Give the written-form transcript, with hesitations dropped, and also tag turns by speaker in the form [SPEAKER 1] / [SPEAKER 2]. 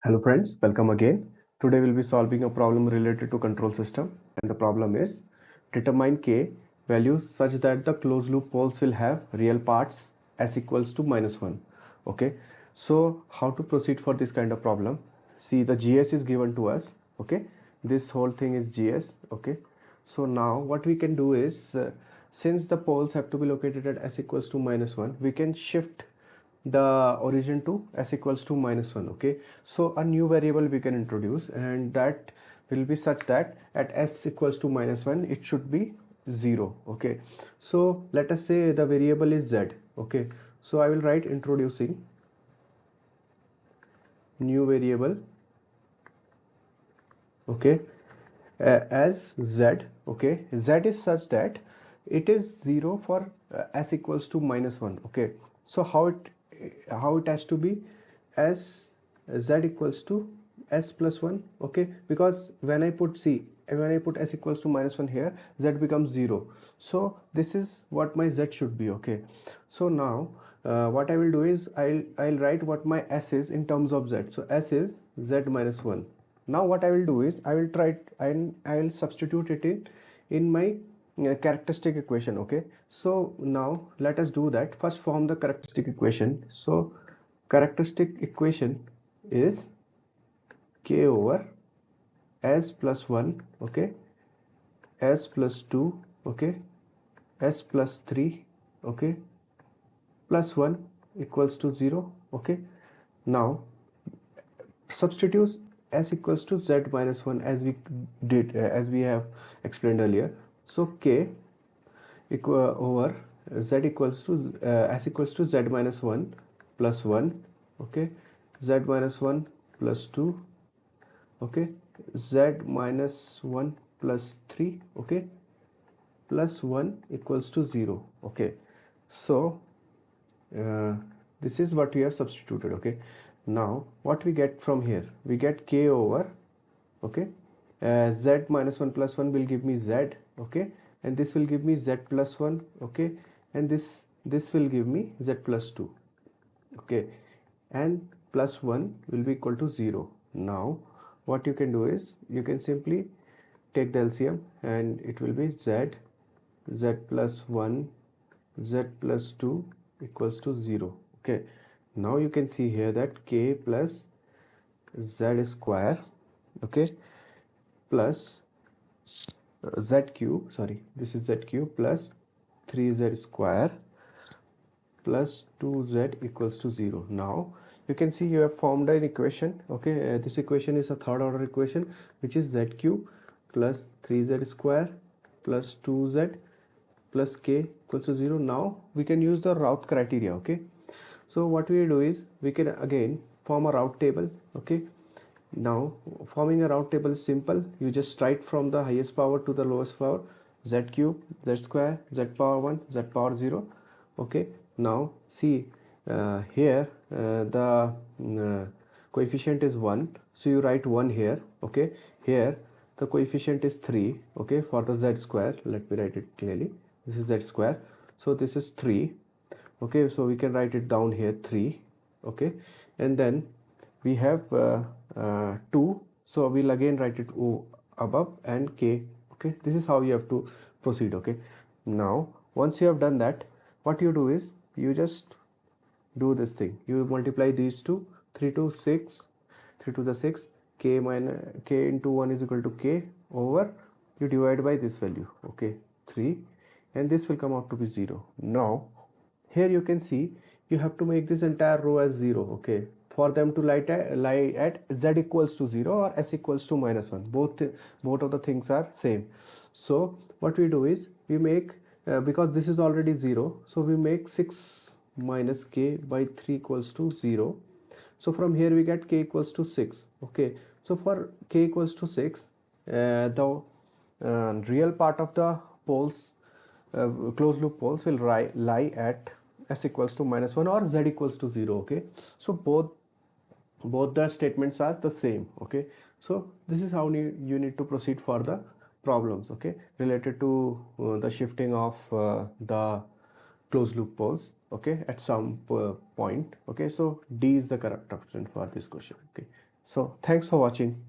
[SPEAKER 1] Hello friends, welcome again. Today we'll be solving a problem related to control system, and the problem is determine k values such that the closed loop poles will have real parts s equals to -1. Okay, so how to proceed for this kind of problem? See, the GS is given to us. Okay, this whole thing is GS. Okay, so now what we can do is since the poles have to be located at s equals to -1, we can shift the origin to s equals to -1. Okay, so a new variable we can introduce, and that will be such that at s equals to -1 it should be 0. Okay, so let us say the variable is z. Okay, so I will write introducing new variable. Okay, as z. Okay, z is such that it is 0 for s equals to -1. Okay, so how it has to be as z equals to s plus 1. Okay, because when I put s equals to -1 here, z becomes 0. So this is what my z should be. Okay, so now what I will do is I'll write what my s is in terms of z. So s is z minus 1. Now what I will do is I will try and I will substitute it in my characteristic equation. Okay, so now let us do that. First form the characteristic equation. So characteristic equation is k over s plus 1. Okay, s plus 2. Okay, s plus 3. Okay, plus 1 equals to 0. Okay, now substitute s equals to z minus 1 as we did as we have explained earlier. So k over z equals to s equals to z minus 1 plus 1. Okay, z minus 1 plus 2. Okay, z minus 1 plus 3. Okay, plus 1 equals to 0. Okay, so uh, this is what we have substituted. Okay, now what we get from here, we get k over, okay, z minus 1 plus 1 will give me z. Okay, and this will give me z plus 1. Okay, and this will give me z plus 2. Okay, and plus 1 will be equal to 0. Now what you can do is you can simply take the LCM, and it will be z plus 1 z plus 2 equals to 0. Okay, now you can see here that k plus z square, okay, plus z cube, sorry, this is z cube plus 3z square plus 2z equals to 0. Now you can see you have formed an equation. Okay, this equation is a third order equation, which is z cube plus 3z square plus 2z plus k equals to 0. Now we can use the Routh criteria. Okay, so what we do is we can again form a Routh table. Okay, now forming a Routh table is simple. You just write from the highest power to the lowest power, z cube, z square, z power 1, z power 0. Okay, now see here the coefficient is 1, so you write 1 here. Okay, here the coefficient is 3. Okay, for the z square, let me write it clearly. This is z square, so this is 3. Okay, so we can write it down here 3. Okay, and then we have 2, so we'll again write it O above and k. Okay, this is how you have to proceed. Okay, now once you have done that, what you do is you just do this thing. You multiply these two, 3 to 6, 3 to the 6, k minus k into 1 is equal to k over, you divide by this value. Okay, 3, and this will come out to be 0. Now here you can see you have to make this entire row as 0. Okay, for them to lie at z equals to 0 or s equals to -1, both of the things are same. So what we do is we make because this is already 0, so we make 6 minus k by 3 equals to 0. So from here we get k equals to 6. Okay, so for k equals to 6, the real part of the poles, closed loop poles, will lie at s equals to -1 or z equals to 0. Okay, so both the statements are the same. Okay, so this is how you need to proceed for the problems, okay, related to the shifting of the closed loop poles, okay, at some point. Okay, so D is the correct option for this question. Okay, So thanks for watching.